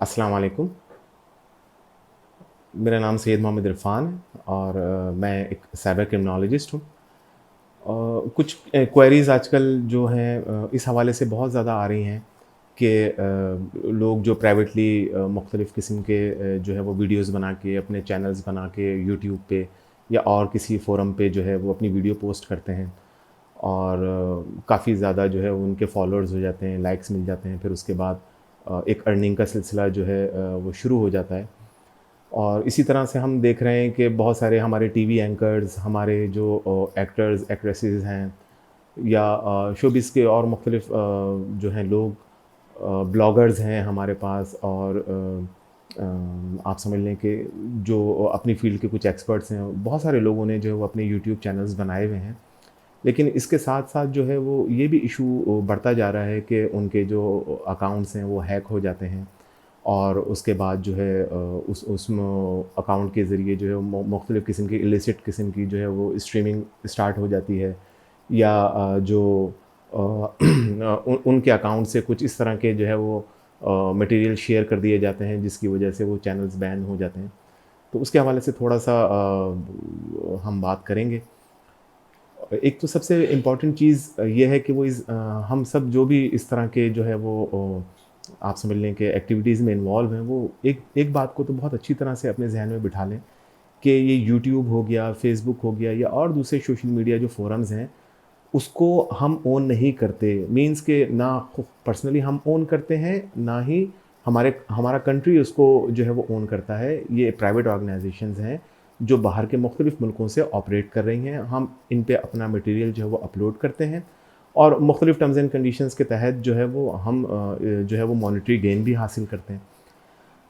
अस्सलाम वालेकुम। मेरा नाम सैयद मोहम्मद इरफ़ान है और मैं एक साइबर क्रिमिनोलॉजिस्ट हूँ। कुछ क्वेरीज़ आजकल जो हैं इस हवाले से बहुत ज़्यादा आ रही हैं कि लोग जो प्राइवेटली मुख्तलिफ़ किस्म के जो है वो वीडियोज़ बना के अपने चैनल्स बना के यूट्यूब पे या और किसी फ़ोरम पे जो है वो अपनी वीडियो पोस्ट करते हैं और काफ़ी ज़्यादा जो है उनके फॉलोअर्स हो जाते हैं, लाइक्स मिल जाते हैं। फिर उसके बाद एक अर्निंग का सिलसिला जो है वो शुरू हो जाता है। और इसी तरह से हम देख रहे हैं कि बहुत सारे हमारे टीवी एंकर्स, हमारे जो एक्टर्स, एक्ट्रेसेस हैं या शोबिज़ के और मुख्तलिफ़ जो हैं लोग, ब्लॉगर्स हैं हमारे पास और आप समझ लें कि जो अपनी फ़ील्ड के कुछ एक्सपर्ट्स हैं, बहुत सारे लोगों ने जो है वो अपने यूट्यूब चैनल्स बनाए हुए हैं। लेकिन इसके साथ-साथ जो है वो ये भी इशू बढ़ता जा रहा है कि उनके जो अकाउंट्स हैं वो हैक हो जाते हैं और उसके बाद जो है उसमें अकाउंट के ज़रिए जो है मुख्तलिफ़ किस्म की इलिसिट किस्म की जो है वो स्ट्रीमिंग स्टार्ट हो जाती है या जो उनके अकाउंट से कुछ इस तरह के जो है वो मटेरियल शेयर कर दिए जाते हैं जिसकी वजह से वो चैनल्स बैन हो जाते हैं। तो उसके हवाले से थोड़ा-सा हम बात करेंगे। एक तो सबसे इम्पॉर्टेंट चीज़ ये है कि हम सब जो भी इस तरह के जो है वो आप समझ लें कि एक्टिविटीज़ में इन्वॉल्व हैं, वो एक एक बात को तो बहुत अच्छी तरह से अपने ज़हन में बिठा लें कि ये यूट्यूब हो गया, फ़ेसबुक हो गया या और दूसरे सोशल मीडिया जो फ़ोरम्स हैं, उसको हम ओन नहीं करते। मीन्स के ना पर्सनली हम ओन करते हैं, ना ही हमारा कंट्री उसको जो है वो ओन करता है। ये प्राइवेट ऑर्गनाइज़ेशंस हैं, जो बाहर के मुख्तलिफ़ मुल्कों से ऑपरेट कर रही हैं। हम इन पे अपना मटीरियल जो है वो अपलोड करते हैं और मुख्तलिफ़ टर्म्स एंड कंडीशंस के तहत जो है वो हम जो है वो मॉनेटरी गेन भी हासिल करते हैं।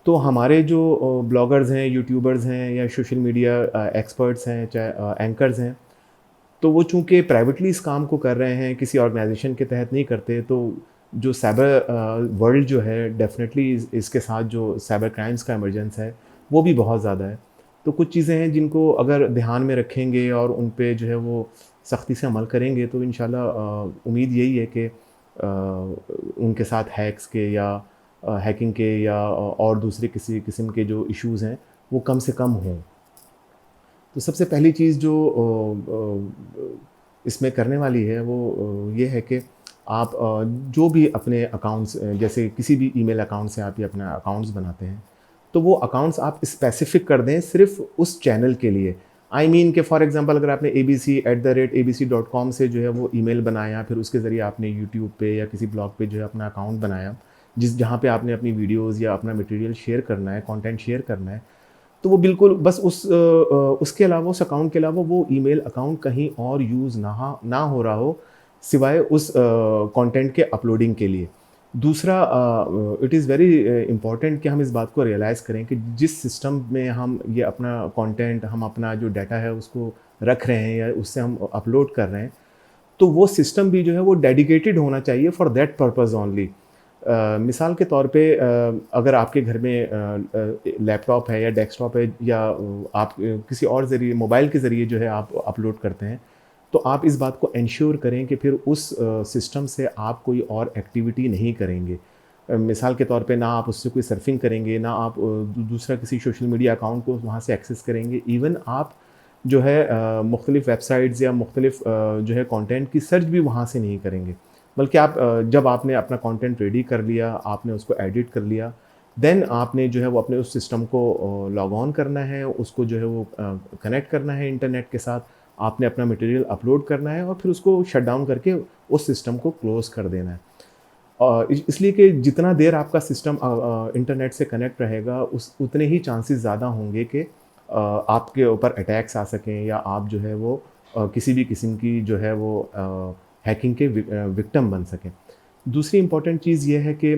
तो हमारे जो ब्लॉगर्स हैं, यूट्यूबर्स हैं या सोशल मीडिया एक्सपर्ट्स हैं, चाहे एंकर्स हैं, तो वो चूँकि प्राइवेटली इस काम को कर रहे हैं, किसी ऑर्गेनाइज़ेशन के तहत नहीं करते, तो जो साइबर वर्ल्ड जो है डेफ़िनेटली इसके साथ जो साइबर क्राइम्स का इमरजेंस है, वो भी बहुत ज़्यादा है। तो कुछ चीज़ें हैं जिनको अगर ध्यान में रखेंगे और उन पे जो है वो सख्ती से अमल करेंगे तो इंशाल्लाह उम्मीद यही है कि उनके साथ हैक्स के या हैकिंग के या और दूसरे किसी किस्म के जो इश्यूज़ हैं, वो कम से कम हों। तो सबसे पहली चीज़ जो इसमें करने वाली है वो ये है कि आप जो भी अपने अकाउंट्स जैसे किसी भी ईमेल अकाउंट से आप ये अपना अकाउंट्स बनाते हैं, तो वो अकाउंट्स आप स्पेसिफ़िक कर दें सिर्फ़ उस चैनल के लिए। आई मीन कि फ़ॉर एग्ज़ाम्पल अगर आपने abc@abc.com से जो है वो ईमेल बनाया, फिर उसके ज़रिए आपने यूट्यूब पे या किसी ब्लॉग पे जो है अपना अकाउंट बनाया, जहाँ पे आपने अपनी वीडियोज़ या अपना मटीरियल शेयर करना है, कंटेंट शेयर करना है, तो वो बिल्कुल बस उसके अलावा उस अकाउंट के अलावा वो ईमेल अकाउंट कहीं और यूज़ ना हो रहा हो, सिवाय उस कंटेंट के अपलोडिंग के लिए। दूसरा इट इज़ वेरी इम्पोर्टेंट कि हम इस बात को रियलाइज़ करें कि जिस सिस्टम में हम ये अपना कंटेंट, हम अपना जो डाटा है उसको रख रहे हैं या उससे हम अपलोड कर रहे हैं, तो वो सिस्टम भी जो है वो डेडिकेटेड होना चाहिए फॉर दैट पर्पज़ ओनली। मिसाल के तौर पे अगर आपके घर में लैपटॉप है या डेस्कटॉप है या आप किसी और ज़रिए मोबाइल के ज़रिए जो है आप अपलोड करते हैं, तो आप इस बात को एंश्योर करें कि फिर उस सिस्टम से आप कोई और एक्टिविटी नहीं करेंगे। मिसाल के तौर पे ना आप उससे कोई सर्फिंग करेंगे, ना आप दूसरा किसी सोशल मीडिया अकाउंट को वहाँ से एक्सेस करेंगे। इवन आप जो है मुख्तलिफ़ वेबसाइट्स या मुख्तलिफ़ जो है कंटेंट की सर्च भी वहाँ से नहीं करेंगे। बल्कि आप जब आपने अपना कंटेंट रेडी कर लिया, आपने उसको एडिट कर लिया, देन आपने जो है वो अपने उस सिस्टम को लॉग ऑन करना है, उसको जो है वो कनेक्ट करना है इंटरनेट के साथ, आपने अपना मटेरियल अपलोड करना है और फिर उसको शट डाउन करके उस सिस्टम को क्लोज़ कर देना है। इसलिए कि जितना देर आपका सिस्टम इंटरनेट से कनेक्ट रहेगा, उस उतने ही चांसेस ज़्यादा होंगे कि आपके ऊपर अटैक्स आ सकें या आप जो है वो किसी भी किस्म की जो है वो हैकिंग के विक्टिम बन सकें। दूसरी इम्पॉर्टेंट चीज़ ये है कि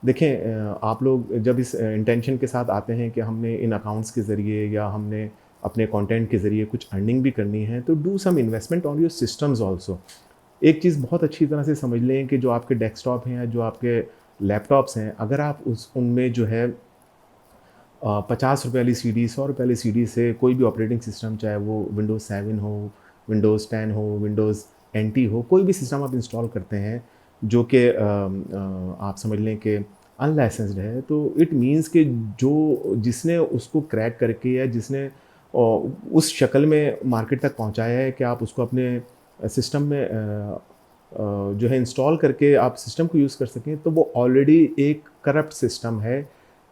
देखें, आप लोग जब इस इंटेंशन के साथ आते हैं कि हमने इन अकाउंट्स के ज़रिए या हमने अपने कंटेंट के ज़रिए कुछ अर्निंग भी करनी है, तो do some investment on your systems also. एक चीज़ बहुत अच्छी तरह से समझ लें कि जो आपके डेस्कटॉप हैं या जो आपके लैपटॉप्स हैं, अगर आप उस उनमें जो है ₹50 वाली सीडी, ₹100 वाली सीडी से कोई भी ऑपरेटिंग सिस्टम, चाहे वो विंडोज़ 7 हो, विंडोज़ 10 हो, विंडोज़ एनटी हो, कोई भी सिस्टम आप इंस्टॉल करते हैं जो कि आप समझ लें कि अनलाइसेंस्ड है, तो इट मीन्स कि जो जिसने उसको क्रैक करके या जिसने उस शक्ल में मार्केट तक पहुंचाया है कि आप उसको अपने सिस्टम में जो है इंस्टॉल करके आप सिस्टम को यूज़ कर सकें, तो वो ऑलरेडी एक करप्ट सिस्टम है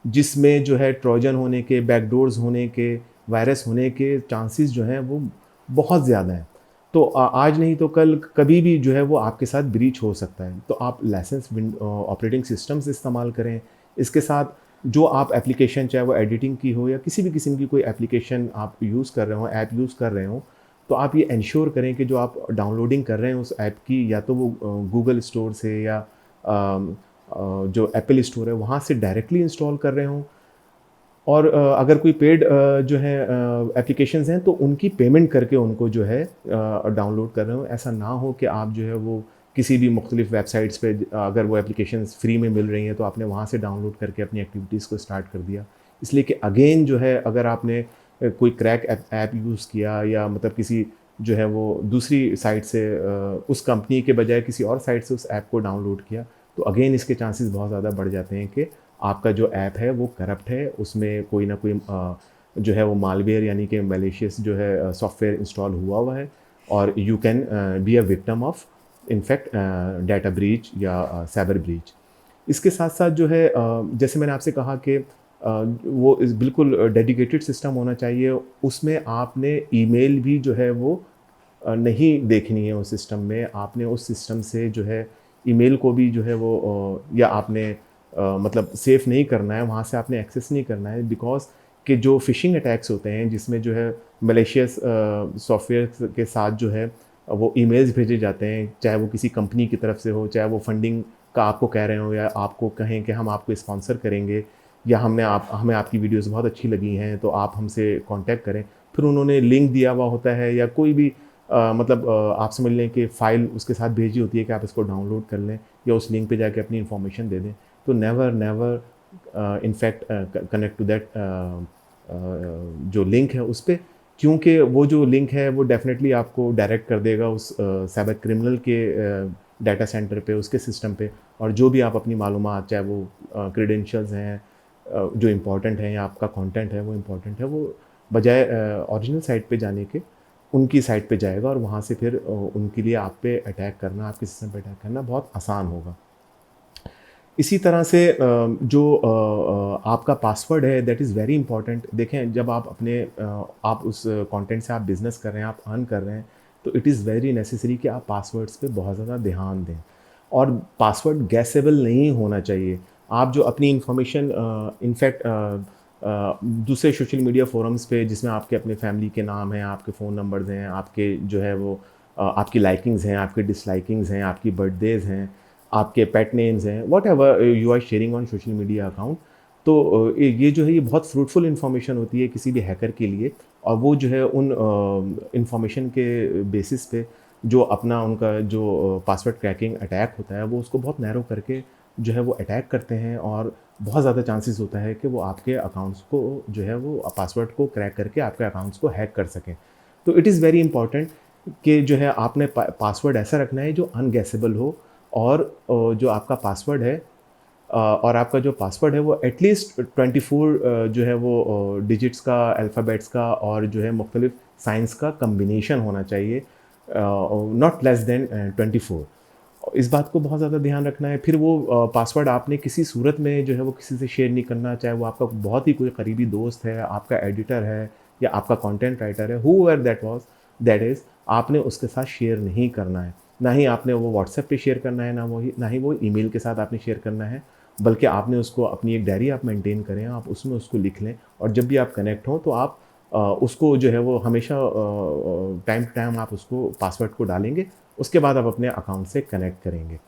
जिसमें जो है ट्रोजन होने के, बैकडोर्स होने के, वायरस होने के चांसेस जो हैं वो बहुत ज़्यादा हैं। तो आज नहीं तो कल कभी भी जो है वो आपके साथ ब्रीच हो सकता है। तो आप लाइसेंस ऑपरेटिंग सिस्टम्स इस्तेमाल करें। इसके साथ जो आप एप्लीकेशन, चाहे वो एडिटिंग की हो या किसी भी किस्म की कोई एप्लीकेशन आप यूज़ कर रहे हो, ऐप यूज़ कर रहे हो, तो आप ये इंश्योर करें कि जो आप डाउनलोडिंग कर रहे हैं उस ऐप की, या तो वो गूगल स्टोर से या जो एप्पल स्टोर है वहाँ से डायरेक्टली इंस्टॉल कर रहे हों। और अगर कोई पेड जो है एप्लीकेशंस हैं तो उनकी पेमेंट करके उनको जो है डाउनलोड कर रहे हो। ऐसा ना हो कि आप जो है वो किसी भी मुख्तलिफ वेबसाइट्स पे अगर वो एप्लीकेशंस फ्री में मिल रही हैं तो आपने वहाँ से डाउनलोड करके अपनी एक्टिविटीज़ को स्टार्ट कर दिया। इसलिए कि अगेन जो है अगर आपने कोई क्रैक ऐप यूज़ किया या मतलब किसी जो है वो दूसरी साइट से उस कंपनी के बजाय किसी और साइट से उस ऐप को डाउनलोड किया, तो अगेन इसके चांसेस बहुत ज़्यादा बढ़ जाते हैं कि आपका जो ऐप है वो करप्ट है, उसमें कोई ना कोई जो है वो मालवेयर यानी कि मैलिशियस जो है सॉफ्टवेयर इंस्टॉल हुआ है, और you can be a victim of in fact data breach या साइबर ब्रीच। इसके साथ साथ जो है जैसे मैंने आपसे कहा कि वो बिल्कुल डेडिकेटेड सिस्टम होना चाहिए, उसमें आपने ईमेल भी जो है वो नहीं देखनी है उस सिस्टम में। आपने उस सिस्टम से जो है ईमेल को भी जो है वो या आपने मतलब सेफ़ नहीं करना है, वहाँ से आपने एक्सेस नहीं करना है, बिकॉज़ कि जो फ़िशिंग अटैक्स होते हैं जिसमें जो है मैलिशियस सॉफ्टवेयर के साथ जो है वो ईमेल्स भेजे जाते हैं, चाहे वो किसी कंपनी की तरफ से हो, चाहे वो फंडिंग का आपको कह रहे हो या आपको कहें कि हम आपको स्पॉन्सर करेंगे या हमें आपकी वीडियोज़ बहुत अच्छी लगी हैं तो आप हमसे कॉन्टैक्ट करें। फिर उन्होंने लिंक दिया हुआ होता है या कोई भी मतलब आप समझ लें कि फ़ाइल उसके साथ भेजी होती है कि आप इसको डाउनलोड कर लें या उस लिंक पे जाके अपनी इन्फॉर्मेशन दे दें। तो never in fact connect to that जो लिंक है उस पे, क्योंकि वो जो लिंक है वो डेफ़िनेटली आपको डायरेक्ट कर देगा उस साइबर क्रिमिनल के डाटा सेंटर पे, उसके सिस्टम पे, और जो भी आप अपनी मालूमात, चाहे वो क्रेडेंशियल्स हैं जो इम्पोर्टेंट हैं या आपका कंटेंट है वो इम्पोर्टेंट है, वो बजाय ओरिजिनल साइट पे जाने के उनकी साइट पे जाएगा और वहाँ से फिर उनके लिए आप पे अटैक करना, आपके सिस्टम पे अटैक करना बहुत आसान होगा। इसी तरह से जो आपका पासवर्ड है दैट इज़ वेरी इंपॉर्टेंट। देखें, जब आप अपने आप उस कंटेंट से आप बिज़नेस कर रहे हैं, आप अर्न कर रहे हैं, तो इट इज़ वेरी नेसेसरी कि आप पासवर्ड्स पे बहुत ज़्यादा ध्यान दें, और पासवर्ड गैसेबल नहीं होना चाहिए। आप जो अपनी इन्फॉर्मेशन इनफैक्ट दूसरे सोशल मीडिया फोरम्स पे जिसमें आपके अपने फैमिली के नाम हैं, आपके फ़ोन नंबर्स हैं, आपके जो है वो आपकी लाइकिंग्स हैं, आपके डिसलाइकिंग्स हैं, आपकी बर्थडेज़ हैं, आपके पेट नेम्स हैं, whatever you are sharing on social media account, तो ये जो है ये बहुत फ्रूटफुल इन्फॉर्मेशन होती है किसी भी हैकर के लिए, और वो जो है उन इन्फॉर्मेशन के बेसिस पे जो अपना उनका जो पासवर्ड क्रैकिंग अटैक होता है वो उसको बहुत नैरो करके जो है वो अटैक करते हैं, और बहुत ज़्यादा चांसेस होता है कि वो आपके अकाउंट्स को जो है वो पासवर्ड को क्रैक करके आपके अकाउंट्स को हैक कर सकें। तो इट इज़ वेरी इंपॉर्टेंट कि जो है आपने पासवर्ड ऐसा रखना है जो अनगेसेबल हो, और जो आपका पासवर्ड है और आपका जो पासवर्ड है वो एटलीस्ट 24 जो है वो डिजिट्स का, अल्फ़ाबेट्स का और जो है मुख्तलिफ साइंस का कम्बिनेशन होना चाहिए, नॉट लेस देन 24। इस बात को बहुत ज़्यादा ध्यान रखना है। फिर वो पासवर्ड आपने किसी सूरत में जो है वो किसी से शेयर नहीं करना, चाहे वो आपका बहुत ही कोई करीबी दोस्त है, आपका एडिटर है या आपका कंटेंट राइटर है, हूएवर दैट इज़, आपने उसके साथ शेयर नहीं करना है। ना ही आपने वो व्हाट्सएप पे शेयर करना है, ना ही वो ईमेल के साथ आपने शेयर करना है, बल्कि आपने उसको अपनी एक डायरी आप मेंटेन करें, आप उसमें उसको लिख लें, और जब भी आप कनेक्ट हों तो आप उसको जो है वो हमेशा टाइम टू टाइम आप उसको पासवर्ड को डालेंगे, उसके बाद आप अपने अकाउंट से कनेक्ट करेंगे।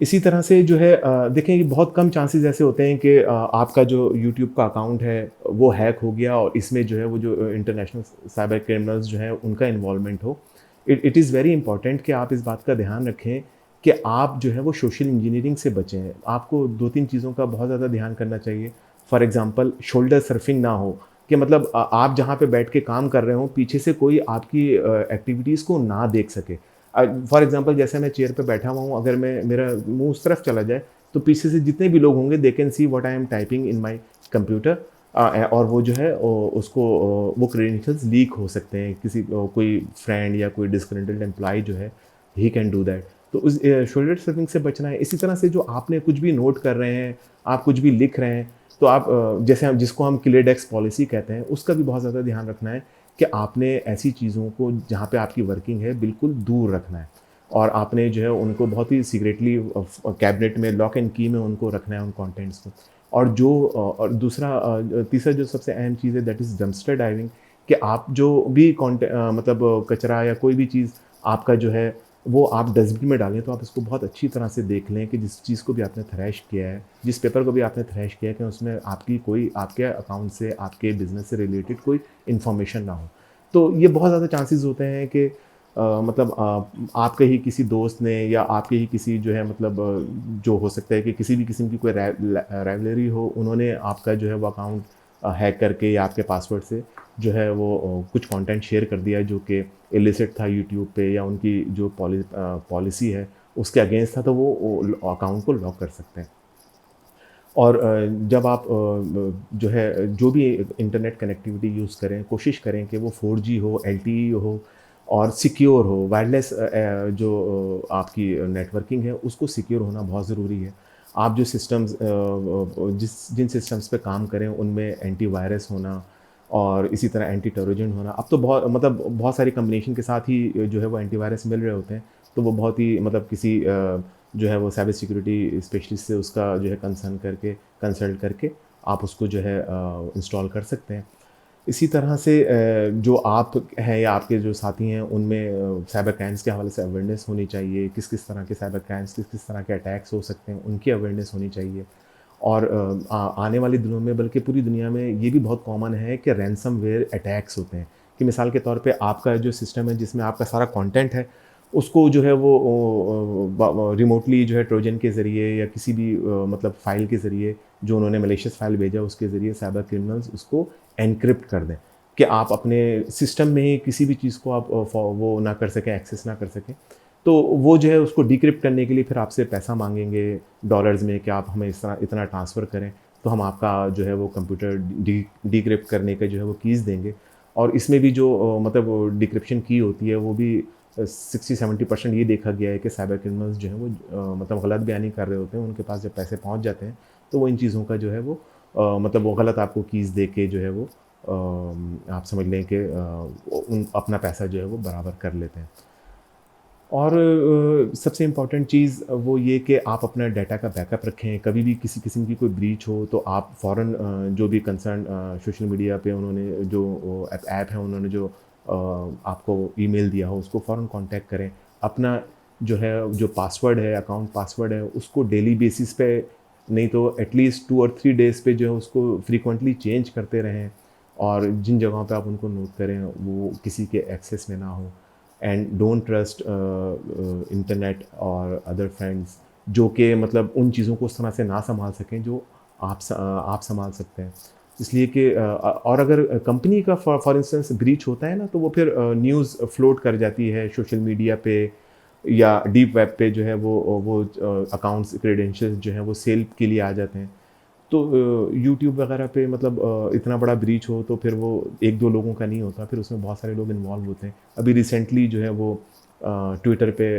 इसी तरह से जो है देखें, ये बहुत कम चांसेस ऐसे होते हैं कि आपका जो यूट्यूब का अकाउंट है वो हैक हो गया और इसमें जो है वो जो इंटरनेशनल साइबर क्रिमिनल्स जो हैं उनका इन्वॉल्वमेंट हो। इट इज़ वेरी इंपॉर्टेंट कि आप इस बात का ध्यान रखें कि आप जो है वो सोशल इंजीनियरिंग से बचें। आपको 2-3 चीज़ों का बहुत ज़्यादा ध्यान करना चाहिए। फॉर एग्ज़ाम्पल, शोल्डर सर्फिंग ना हो, कि मतलब आप जहाँ पे बैठ के काम कर रहे हो, पीछे से कोई आपकी एक्टिविटीज़ को ना देख सके। फॉर एग्ज़ाम्पल, जैसे मैं चेयर पे बैठा हुआ हूँ, अगर मेरा मुँह उस तरफ चला जाए तो पीछे से जितने भी लोग होंगे they can see what I am typing in my computer, और वो जो है उसको वो क्रेडेंशियल्स लीक हो सकते हैं, किसी कोई फ्रेंड या कोई डिस्क्रेडिटेड एम्प्लॉय जो है ही कैन डू दैट। तो उस शोल्डर सर्फिंग से बचना है। इसी तरह से जो आपने कुछ भी नोट कर रहे हैं, आप कुछ भी लिख रहे हैं, तो आप जैसे हम जिसको हम क्लियर डेस्क पॉलिसी कहते हैं, उसका भी बहुत ज़्यादा ध्यान रखना है कि आपने ऐसी चीज़ों को जहाँ पे आपकी वर्किंग है बिल्कुल दूर रखना है, और आपने जो है उनको बहुत ही सीक्रेटली कैबिनेट में लॉक एंड की में उनको रखना है उन कंटेंट्स को। और जो और दूसरा तीसरा जो सबसे अहम चीज़ है दैट इज़ डंपस्टर डाइविंग, कि आप जो भी मतलब कचरा या कोई भी चीज़ आपका जो है वो आप डस्टबिन में डालें, तो आप इसको बहुत अच्छी तरह से देख लें कि जिस चीज़ को भी आपने थ्रैश किया है, जिस पेपर को भी आपने थ्रैश किया है, कि उसमें आपकी कोई आपके अकाउंट से, आपके बिज़नेस से रिलेटेड कोई इन्फॉर्मेशन ना हो। तो ये बहुत ज़्यादा चांसेस होते हैं कि मतलब आपके ही किसी दोस्त ने या आपके ही किसी जो है मतलब जो हो सकता है कि किसी भी किस्म की कोई राइवलरी हो, उन्होंने आपका जो है वो अकाउंट हैक करके या आपके पासवर्ड से जो है वो कुछ कंटेंट शेयर कर दिया जो कि इलिसिट था यूट्यूब पे, या उनकी जो पॉलिसी है उसके अगेंस्ट था, तो वो अकाउंट को लॉक कर सकते हैं। और जब आप जो है जो भी इंटरनेट कनेक्टिविटी यूज़ करें, कोशिश करें कि वो 4G हो, LTE हो और सिक्योर हो। वायरलेस जो आपकी नेटवर्किंग है उसको सिक्योर होना बहुत ज़रूरी है। आप जो सिस्टम्स जिन सिस्टम्स पे काम करें उनमें एंटीवायरस होना और इसी तरह एंटी ट्रोजन होना। अब तो बहुत मतलब बहुत सारी कॉम्बिनेशन के साथ ही जो है वो एंटीवायरस मिल रहे होते हैं, तो वो बहुत ही मतलब किसी जो है वो साइबर सिक्योरिटी स्पेशलिस्ट से उसका जो है कंसल्ट करके आप उसको जो है इंस्टॉल कर सकते हैं। इसी तरह से जो आप हैं या आपके जो साथी हैं उनमें साइबर क्राइम्स के हवाले से अवेयरनेस होनी चाहिए, किस किस तरह के साइबर क्राइम्स, किस किस तरह के अटैक्स हो सकते हैं, उनकी अवेयरनेस होनी चाहिए। और आने वाले दिनों में बल्कि पूरी दुनिया में ये भी बहुत कॉमन है कि रैनसमवेयर अटैक्स होते हैं, कि मिसाल के तौर पे आपका जो सिस्टम है जिसमें आपका सारा कंटेंट है, उसको जो है वो रिमोटली जो है ट्रोजन के ज़रिए या किसी भी मतलब फ़ाइल के ज़रिए जो उन्होंने मैलिशियस फ़ाइल भेजा उसके ज़रिए साइबर क्रिमिनल्स उसको एन्क्रिप्ट कर दें, कि आप अपने सिस्टम में ही किसी भी चीज़ को आप वो ना कर सकें, एक्सेस ना कर सकें। तो वो जो है उसको डिक्रिप्ट करने के लिए फिर आपसे पैसा मांगेंगे डॉलर्स में कि आप हमें इस तरह इतना ट्रांसफ़र करें, तो हम आपका जो है वो कंप्यूटर डिक्रिप्ट करने का जो है वो कीज़ देंगे। और इसमें भी जो मतलब डिक्रिप्शन की होती है वो भी 60-70% ये देखा गया है कि साइबर क्रिमिनल्स जो हैं वो मतलब गलत बयानी कर रहे होते हैं, उनके पास जब पैसे पहुंच जाते हैं तो वो इन चीज़ों का जो है वो मतलब वो गलत आपको कीज़ दे के जो है वो आप समझ लें कि उन अपना पैसा जो है वो बराबर कर लेते हैं। और सबसे इम्पॉर्टेंट चीज़ वो ये कि आप अपना डाटा का बैकअप रखें। कभी भी किसी किस्म की कोई ब्रीच हो तो आप फ़ौरन जो भी कंसर्न सोशल मीडिया पे उन्होंने जो ऐप है उन्होंने जो आपको ईमेल दिया हो उसको फ़ौरन कॉन्टैक्ट करें। अपना जो है जो पासवर्ड है, अकाउंट पासवर्ड है, उसको डेली बेसिस पे नहीं तो एटलीस्ट 2 और 3 डेज़ पे जो है उसको फ्रीक्वेंटली चेंज करते रहें, और जिन जगहों पे आप उनको नोट करें वो किसी के एक्सेस में ना हो। एंड डोंट ट्रस्ट इंटरनेट और अदर फ्रेंड्स जो कि मतलब उन चीज़ों को उस तरह से ना संभाल सकें जो आप संभाल सकते हैं। इसलिए कि और अगर कंपनी का फॉर इंस्टेंस ब्रीच होता है ना, तो वो फिर न्यूज़ फ्लोट कर जाती है सोशल मीडिया पे या डीप वेब पे जो है वो अकाउंट्स क्रेडेंशियल्स जो हैं वो सेल के लिए आ जाते हैं। तो यूट्यूब वगैरह पे मतलब इतना बड़ा ब्रीच हो तो फिर वो 1-2 लोगों का नहीं होता, फिर उसमें बहुत सारे लोग इन्वॉल्व होते हैं। अभी रिसेंटली जो है वो ट्विटर पे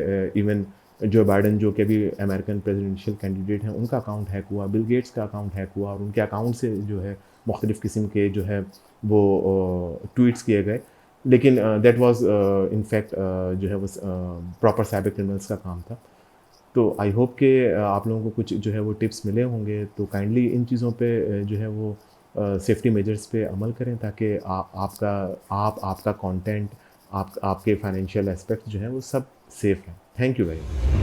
इवन जो बाइडेन जो कि अभी अमेरिकन प्रेसिडेंशियल कैंडिडेट हैं उनका अकाउंट हैक हुआ, बिल गेट्स का अकाउंट हैक हुआ और उनके अकाउंट से जो है मुख्तलिफ़ किस्म के जो है वो ट्वीट्स किए गए। लेकिन दैट वाज़ इन फैक्ट जो है वो प्रॉपर साइबर क्रिमिनल्स का काम था। तो आई होप कि आप लोगों को कुछ जो है वो टिप्स मिले होंगे, तो काइंडली इन चीज़ों पे जो है वो सेफ्टी मेजर्स पे अमल करें ताकि आपका कंटेंट आपके फाइनेंशियल एस्पेक्ट्स जो हैं वो सब सेफ़ हैं। Thank you very much.